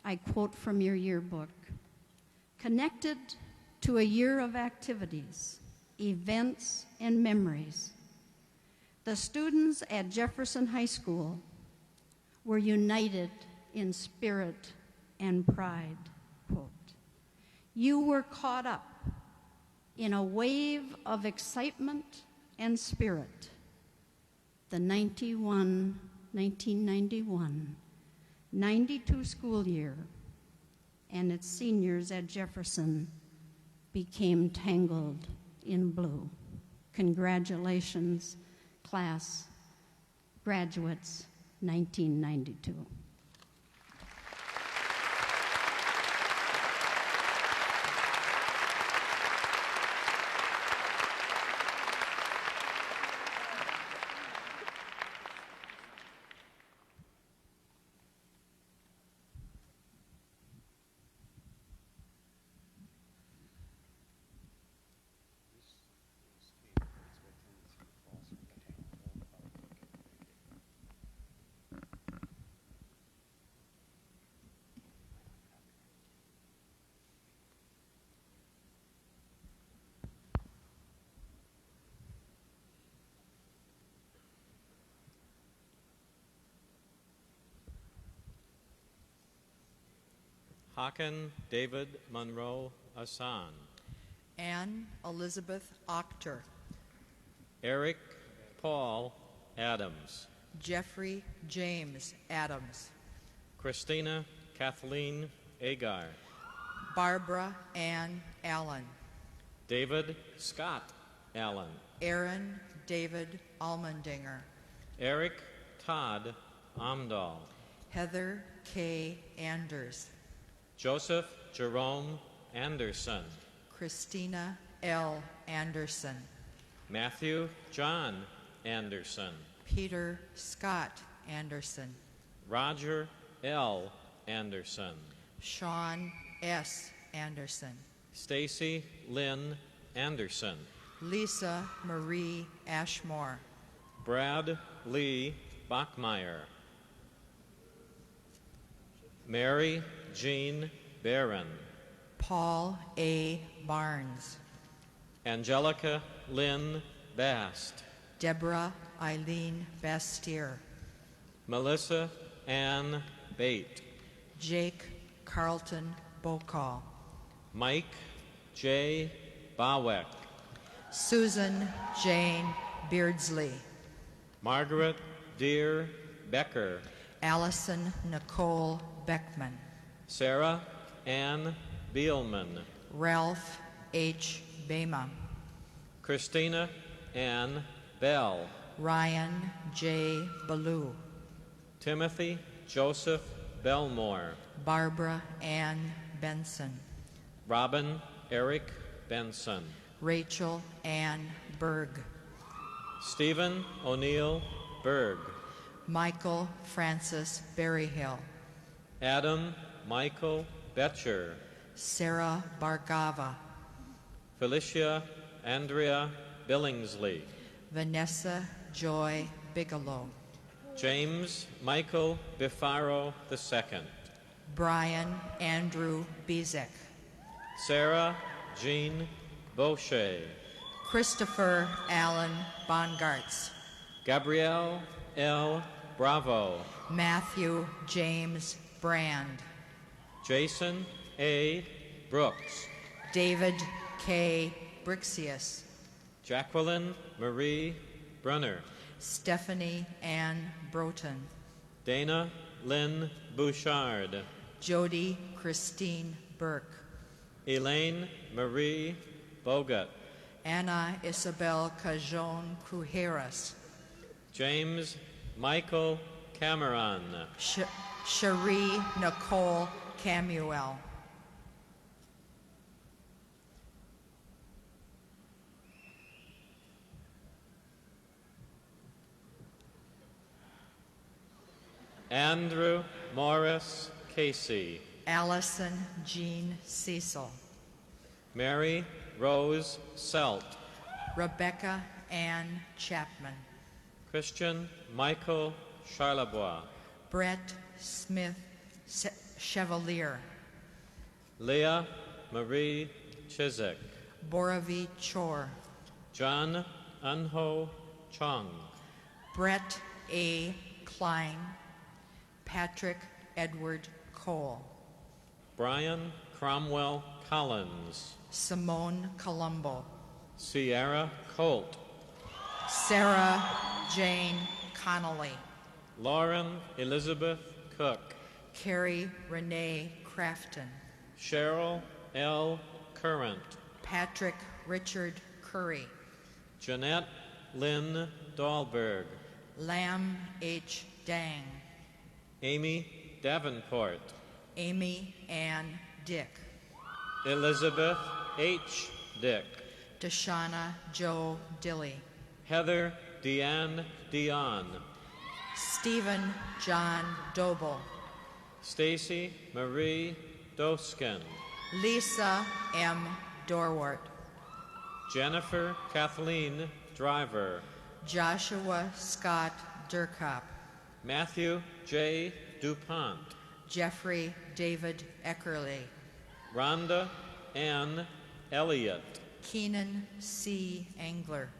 I quote from your yearbook, connected to a year of activities, events, and memories, the students at Jefferson High School were united in spirit and pride, quote. You were caught up in a wave of excitement and spirit. The 1991-92 school year and its seniors at Jefferson became tangled in blue. Congratulations, class, graduates, 1992. Hakan David Monroe Asan. Anne Elizabeth Octor. Eric Paul Adams. Jeffrey James Adams. Christina Kathleen Agar. Barbara Ann Allen. David Scott Allen. Aaron David Almendinger. Eric Todd Amdahl. Heather K. Anders. Joseph Jerome Anderson. Christina L. Anderson. Matthew John Anderson. Peter Scott Anderson. Roger L. Anderson. Sean S. Anderson. Stacy Lynn Anderson. Lisa Marie Ashmore. Brad Lee Bachmeyer. Mary Jean Barron. Paul A. Barnes. Angelica Lynn Bast. Deborah Eileen Bastier. Melissa Ann Bate. Jake Carlton Bokal. Mike J. Baweck. Susan Jane Beardsley. Margaret Dear Becker. Allison Nicole Beckman. Sarah Ann Beelman. Ralph H. Bama, Christina Ann Bell, Ryan J. Ballou, Timothy Joseph Belmore, Barbara Ann Benson, Robin Eric Benson, Rachel Ann Berg, Stephen O'Neill Berg, Michael Francis Berryhill, Adam Michael Betcher, Sarah Bargava, Felicia Andrea Billingsley, Vanessa Joy Bigelow, James Michael Bifaro II, Brian Andrew Bezek, Sarah Jean Boucher, Christopher Allen Bongartz, Gabrielle L. Bravo, Matthew James Brand, Jason A. Brooks, David K. Brixius, Jacqueline Marie Brunner, Stephanie Ann Broughton, Dana Lynn Bouchard, Jody Christine Burke, Elaine Marie Bogut, Anna Isabel Cajon Crujeras, James Michael Cameron, Cherie Nicole Camuel, Andrew Morris Casey, Allison Jean Cecil, Mary Rose Selt, Rebecca Ann Chapman, Christian Michael Charlebois, Brett Smith Chevalier, Leah Marie Chiswick, Boravi Chor, John Unho Chong, Brett A. Klein, Patrick Edward Cole, Brian Cromwell Collins, Simone Colombo, Sierra Colt, Sarah Jane Connolly, Lauren Elizabeth Cook, Carrie Renee Crafton, Cheryl L. Current, Patrick Richard Curry, Jeanette Lynn Dahlberg, Lam H. Dang, Amy Davenport, Amy Ann Dick, Elizabeth H. Dick, Deshauna Joe Dilly, Heather Deanne Dion, Stephen John Doble, Stacy Marie Doskin, Lisa M. Dorwart, Jennifer Kathleen Driver, Joshua Scott Durkop, Matthew J. DuPont, Jeffrey David Eckerly, Rhonda Ann Elliott, Keenan C. Engler,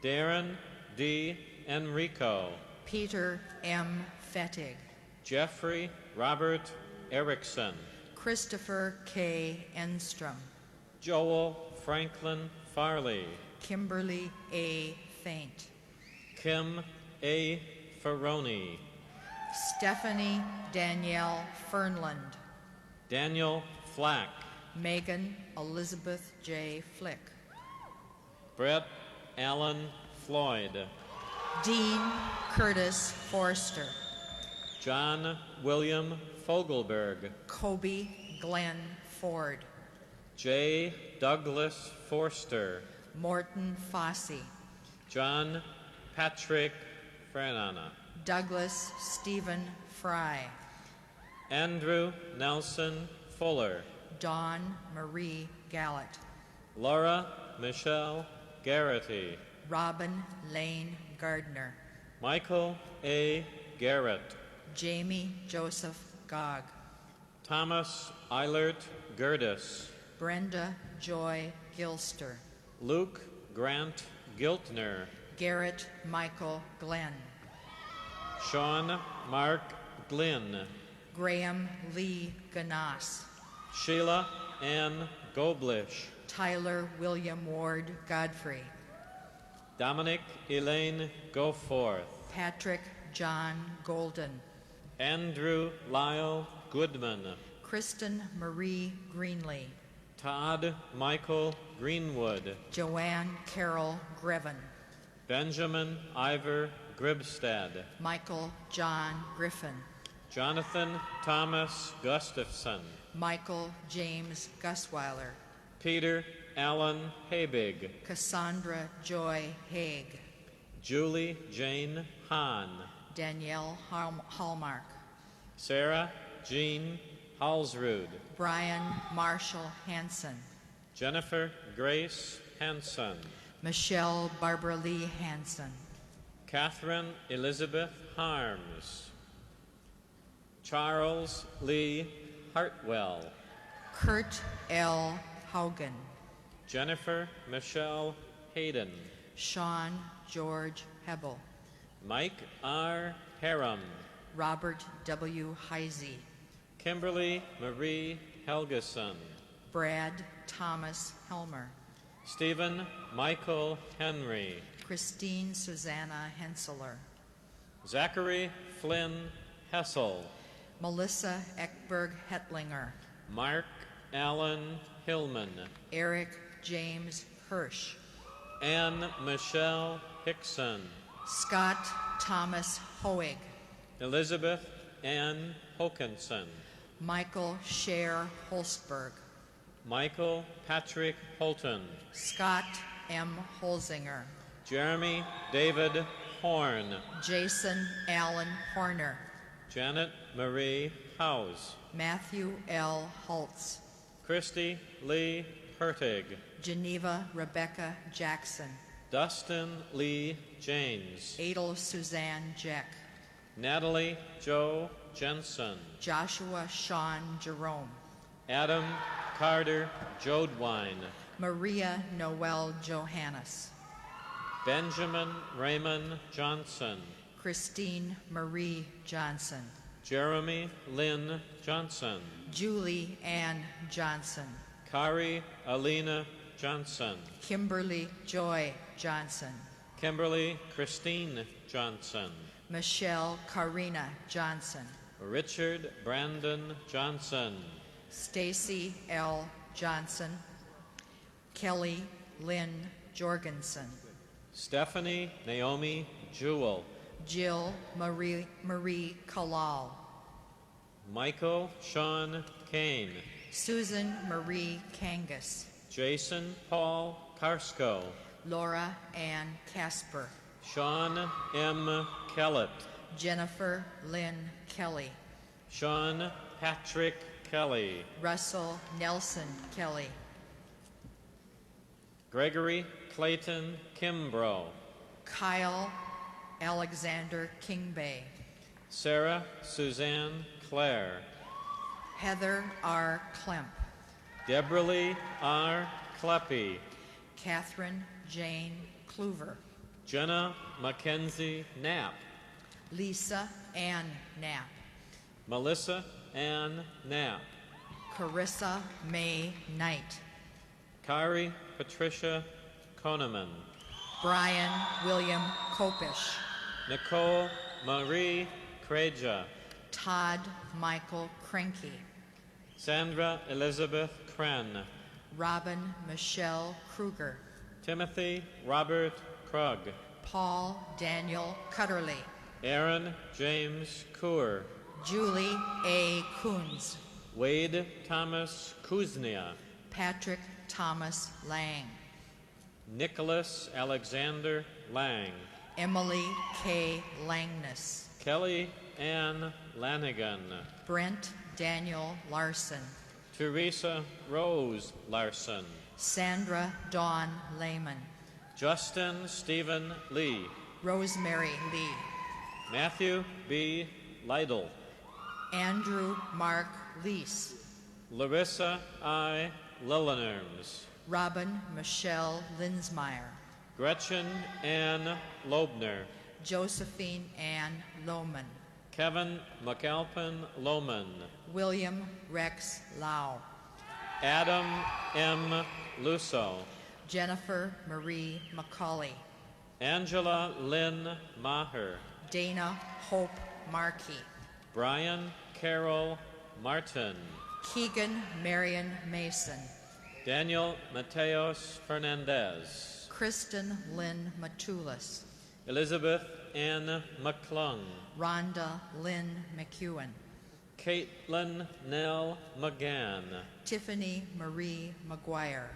Darren D. Enrico, Peter M. Fettig, Jeffrey Robert Erickson, Christopher K. Enstrom, Joel Franklin Farley, Kimberly A. Faint, Kim A. Ferroni, Stephanie Danielle Fernland, Daniel Flack, Megan Elizabeth J. Flick, Brett Allen Floyd, Dean Curtis Forster, John William Fogelberg, Kobe Glenn Ford, J. Douglas Forster, Morton Fossey, John Patrick Franana, Douglas Stephen Fry, Andrew Nelson Fuller, Dawn Marie Gallant, Laura Michelle Garrity, Robin Lane Gardner, Michael A. Garrett, Jamie Joseph Gogg, Thomas Eilert Gerdes, Brenda Joy Gilster, Luke Grant Giltner, Garrett Michael Glenn, Sean Mark Glynn, Graham Lee Ganas, Sheila Ann Goblish, Tyler William Ward Godfrey, Dominic Elaine Goforth, Patrick John Golden, Andrew Lyle Goodman, Kristen Marie Greenlee, Todd Michael Greenwood, Joanne Carol Greven, Benjamin Ivor Gribstad, Michael John Griffin, Jonathan Thomas Gustafson, Michael James Gusweiler, Peter Allen Habig, Cassandra Joy Haig, Julie Jane Hahn, Danielle Hallmark, Sarah Jean Halsrud, Brian Marshall Hansen, Jennifer Grace Hanson, Michelle Barbara Lee Hansen, Catherine Elizabeth Harms, Charles Lee Hartwell, Kurt L. Haugen, Jennifer Michelle Hayden, Sean George Hebel, Mike R. Harum, Robert W. Heisey, Kimberly Marie Helgeson, Brad Thomas Helmer, Stephen Michael Henry, Christine Susanna Henseler, Zachary Flynn Hessel, Melissa Eckberg Hetlinger, Mark Allen Hillman, Eric James Hirsch, Anne Michelle Hickson, Scott Thomas Hoig, Elizabeth Ann Hokinson, Michael Scher Holstberg, Michael Patrick Holton, Scott M. Holzinger, Jeremy David Horn, Jason Allen Horner, Janet Marie House, Matthew L. Holtz, Christy Lee Hertig, Geneva Rebecca Jackson, Dustin Lee James, Adel Suzanne Jeck, Natalie Joe Jensen, Joshua Sean Jerome, Adam Carter Jodwine, Maria Noel Johannes, Benjamin Raymond Johnson, Christine Marie Johnson, Jeremy Lynn Johnson, Julie Ann Johnson, Kari Alina Johnson, Kimberly Joy Johnson, Kimberly Christine Johnson, Michelle Karina Johnson, Richard Brandon Johnson, Stacy L. Johnson, Kelly Lynn Jorgensen, Stephanie Naomi Jewell, Jill Marie Kalal, Michael Sean Kane, Susan Marie Kangas, Jason Paul Karsko, Laura Ann Casper, Sean M. Kellett, Jennifer Lynn Kelly, Sean Patrick Kelly, Russell Nelson Kelly, Gregory Clayton Kimbrough, Kyle Alexander Kingbay, Sarah Suzanne Clare, Heather R. Klemp, Deborah Lee R. Kleppy, Catherine Jane Kluver, Jenna Mackenzie Knapp, Lisa Ann Knapp, Melissa Ann Knapp, Carissa May Knight, Kari Patricia Koneman, Brian William Kopish, Nicole Marie Kreja, Todd Michael Krenke, Sandra Elizabeth Kren, Robin Michelle Kruger, Timothy Robert Krug, Paul Daniel Cutterly, Aaron James Coor, Julie A. Coons, Wade Thomas Kuznia, Patrick Thomas Lang, Nicholas Alexander Lang, Emily K. Langness, Kelly Ann Lanigan, Brent Daniel Larson, Teresa Rose Larson, Sandra Dawn Lehman, Justin Stephen Lee, Rosemary Lee, Matthew B. Lytle, Andrew Mark Leese, Larissa I. Lillenerms, Robin Michelle Linsmeyer, Gretchen Ann Lobner, Josephine Ann Lohman, Kevin McAlpin Lohman, William Rex Lau, Adam M. Lusso, Jennifer Marie McCauley, Angela Lynn Maher, Dana Hope Markey, Brian Carroll Martin, Keegan Marion Mason, Daniel Mateos Fernandez. Kristen Lynn Matulis. Elizabeth Ann McClung. Rhonda Lynn McEwen. Caitlin Nell McGann. Tiffany Marie McGuire.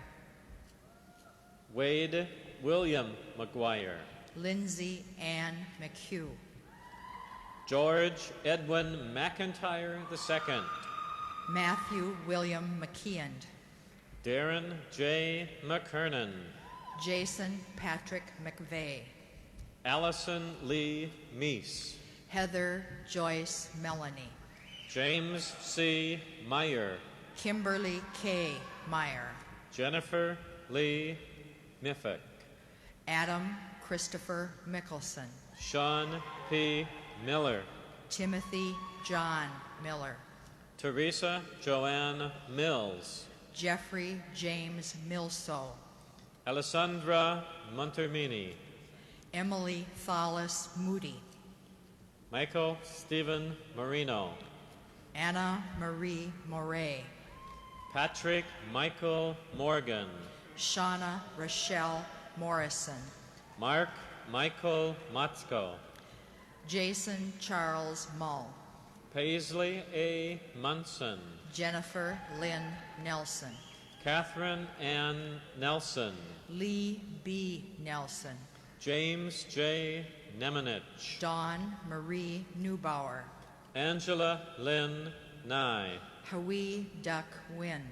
Wade William McGuire. Lindsay Ann McHugh. George Edwin McIntyre II. Matthew William McKeand. Darren J. McKernan. Jason Patrick McVeigh. Allison Lee Meese. Heather Joyce Melanie. James C. Meyer. Kimberly K. Meyer. Jennifer Lee Miffick. Adam Christopher Mickelson. Sean P. Miller. Timothy John Miller. Teresa Joanne Mills. Jeffrey James Milso. Alessandra Montermini. Emily Thalas Moody. Michael Stephen Marino. Anna Marie Moray. Patrick Michael Morgan. Shauna Rochelle Morrison. Mark Michael Motzko. Jason Charles Mull. Paisley A. Munson. Jennifer Lynn Nelson. Catherine Ann Nelson. Lee B. Nelson. James J. Nemenich. Dawn Marie Neubauer. Angela Lynn Nye. Hawi Duck Wynn.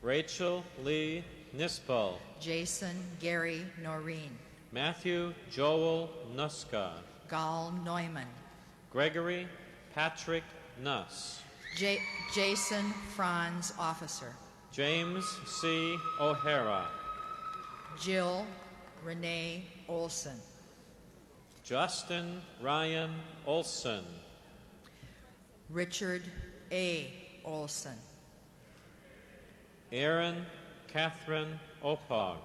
Rachel Lee Nispel. Jason Gary Noreen. Matthew Joel Nuska. Gal Neumann. Gregory Patrick Nuss. Jason Franz Officer. James C. O'Hara. Jill Renee Olson. Justin Ryan Olson. Richard A. Olson. Aaron Catherine Opog.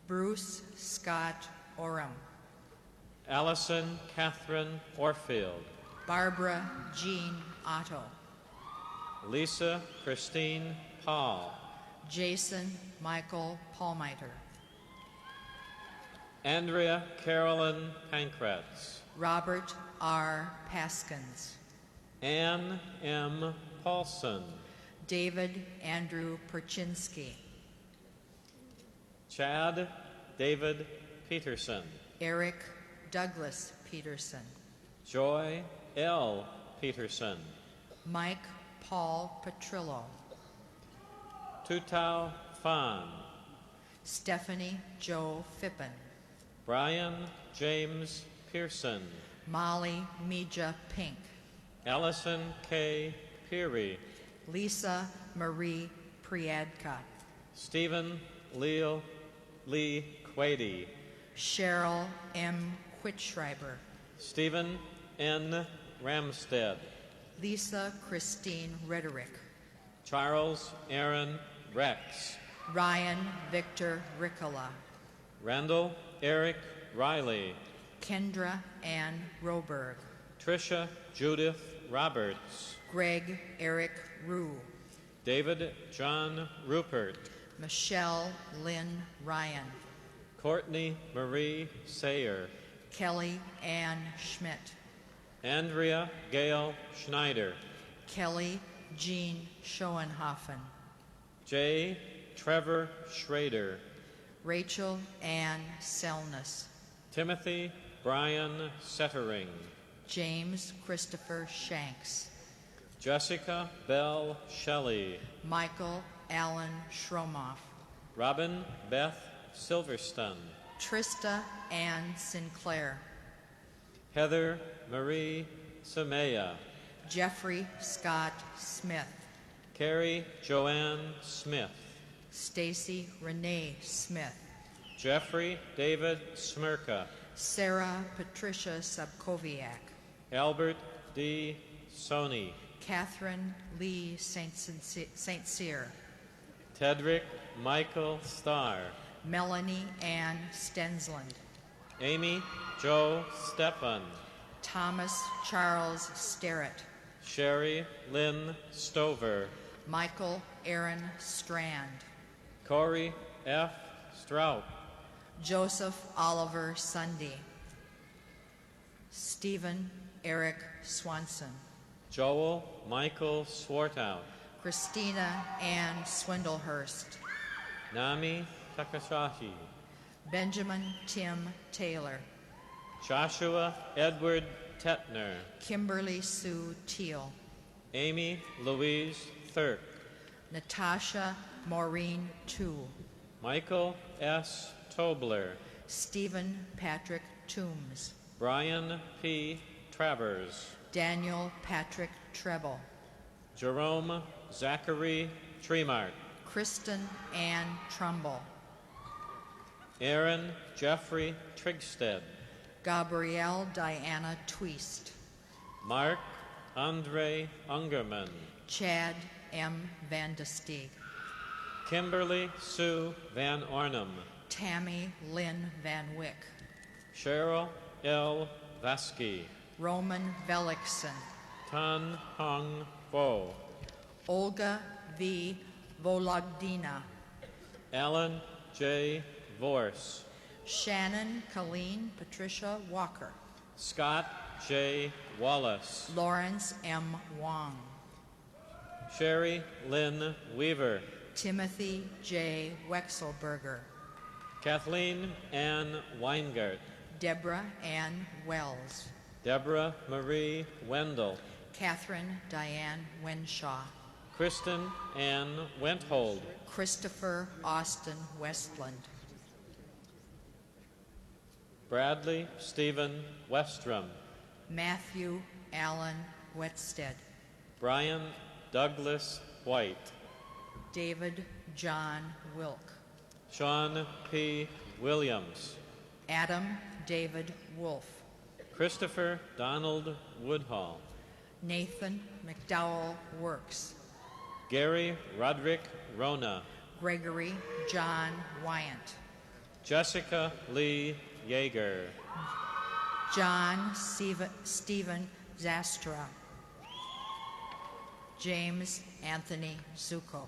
Bruce Scott Oram. Allison Catherine Orfield. Barbara Jean Otto. Lisa Christine Paul. Jason Michael Paulmiter. Andrea Carolyn Pankratz. Robert R. Paskins. Ann M. Paulson. David Andrew Perchinsky. Chad David Peterson. Eric Douglas Peterson. Joy L. Peterson. Mike Paul Petrillo. Tutau Fan. Stephanie Joe Fippen. Brian James Pearson. Molly Mija Pink. Allison K. Peary. Lisa Marie Priadka. Stephen Lee Quady. Cheryl M. Quitschreiber. Stephen N. Ramstead. Lisa Christine Rederick. Charles Aaron Rex. Ryan Victor Ricola. Randall Eric Riley. Kendra Ann Roberg. Tricia Judith Roberts. Greg Eric Rue. David John Rupert. Michelle Lynn Ryan. Courtney Marie Sayer. Kelly Ann Schmidt. Andrea Gail Schneider. Kelly Jean Schoenhofen. J. Trevor Schrader. Rachel Ann Selness. Timothy Brian Settering. James Christopher Shanks. Jessica Bell Shelley. Michael Allen Schromoff. Robin Beth Silverstone. Trista Ann Sinclair. Heather Marie Samea. Jeffrey Scott Smith. Carrie Joanne Smith. Stacy Renee Smith. Jeffrey David Smirka. Sarah Patricia Subkoviak. Albert D. Sony. Catherine Lee St. Cyr. Tedrick Michael Starr. Melanie Ann Stensland. Amy Jo Stephan. Thomas Charles Sterrett. Sherry Lynn Stover. Michael Aaron Strand, Corey F. Strout, Joseph Oliver Sunday, Stephen Eric Swanson, Joel Michael Swartout, Christina Ann Swindlehurst, Nami Takasashi, Benjamin Tim Taylor, Joshua Edward Tetner, Kimberly Sue Teal, Amy Louise Thirk, Natasha Maureen Tu, Michael S. Tobler, Stephen Patrick Toombs, Brian P. Travers, Daniel Patrick Treble, Jerome Zachary Tremart, Kristen Ann Trumbull, Aaron Jeffrey Trigstead, Gabrielle Diana Twist, Mark Andre Ungerman, Chad M. Vandestieg, Kimberly Sue Van Ornum, Tammy Lynn Van Wyck, Cheryl L. Vasky, Roman Velikson, Tan Hong Vo, Olga V. Vologdina, Alan J. Vorse, Shannon Colleen Patricia Walker, Scott J. Wallace, Lawrence M. Wong, Sherry Lynn Weaver, Timothy J. Wexelberger, Kathleen Ann Weingart, Deborah Ann Wells, Deborah Marie Wendell, Catherine Diane Wenshaw, Kristen Ann Wenthold, Christopher Austin Westland, Bradley Stephen Westrom, Matthew Allen Wetstead, Brian Douglas White, David John Wilk, Sean P. Williams, Adam David Wolf, Christopher Donald Woodhall, Nathan McDowell Works, Gary Roderick Rona, Gregory John Wyant, Jessica Lee Yeager, John Stephen Zastra, James Anthony Zuko,